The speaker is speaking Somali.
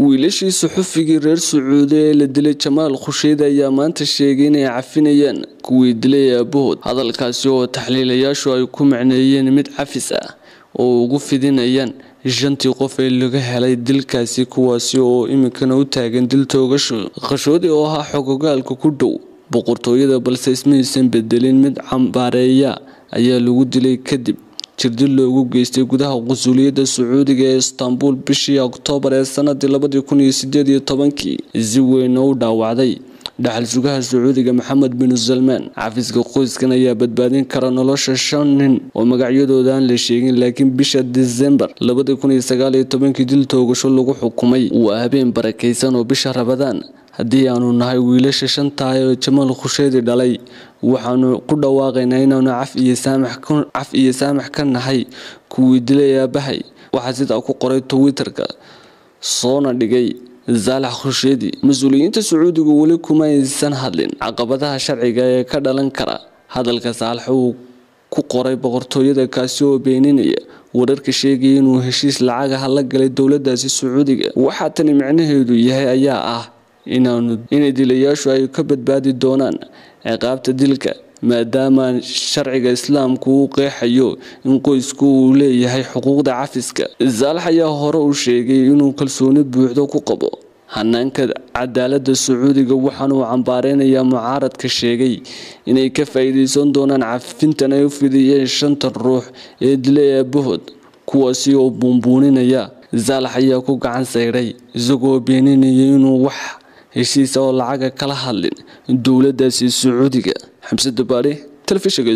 wiilashii suxufigii reer Sacuudi ee la dilay Jamaal Khashoggi ayaa maanta sheegay inay cafinayaan kuwii dilay aabahood hadalkaasi oo taxliilayaashu ay ku macneeyeen mid cafis ah oo ugu fidinayaan shantii qof ee laga helay dilkaasi kuwaasi oo imikana u taagan dil toogasho Khashoggi oo ahaa xogogaalka ku dhow boqortooyada balse ismaysan bedelin mid cambaareeya ayaa lagu dilay kadib jirdil loogu geystay gudaha qunsuliyadda Sacuudiga ee Istanbul bishii Oktoobar ee sanadii 2018 si weyn u dhaawacday dhaxal sugaha Sacuudiga Mohammed bin Salman xafiiska qoyskan ayaa badbaadin kara nolosha 5 nin oo magacyadooda aan la sheegin laakiin bisha December 2019 dil toogasho lagu xukumay waa habeen barakeysan oo bisha Ramadaan haddii aanu nahay wiilasha shanta ee Jamaal Khashoggi dhalay waxaanu ku dhawaaqaynaa inaanu caf iyo saamax ka nahay kuwii dilay aabahay waxa sida ku qoray Twitter-ka soona dhigay Saalax Khashoggi mas'uuliyiinta Sacuudiga wali kuma aysan hadlin caqabadaha sharciga ee ka dhalan kara hadalka Saalax uu ku qoray boqortooyada kaasi oo beeninaya wararka sheegay inuu heshiis lacag la galay dawladdaasi Sacuudiga waxa tani macnaheedu yahay ayaa ah inay dilayaashu ay ka badbaadi doonaan ciqaabta dilka maadaama sharciga islaamku uu qeexayo in qoysku uu leeyahay xuquuqda cafiska Saalax ayaa hore u sheegay inuu kalsooni buuxda ku qabo hanaanka cadaaladda Sacuudiga waxaana uu cambaareynaya mucaaradka sheegay inay ka faa'iideysan doonaan cafintan ay u fidiyeen shanta ruux ee dilay aabahood kuwaasi oo buunbuuninaya Saalax ayaa ku gacan sayray isagoo beeninaya inuu wax heshiis oo lacag kala hadlin dawladdaasi Sacuudiga Xamse Dabaare telefishinka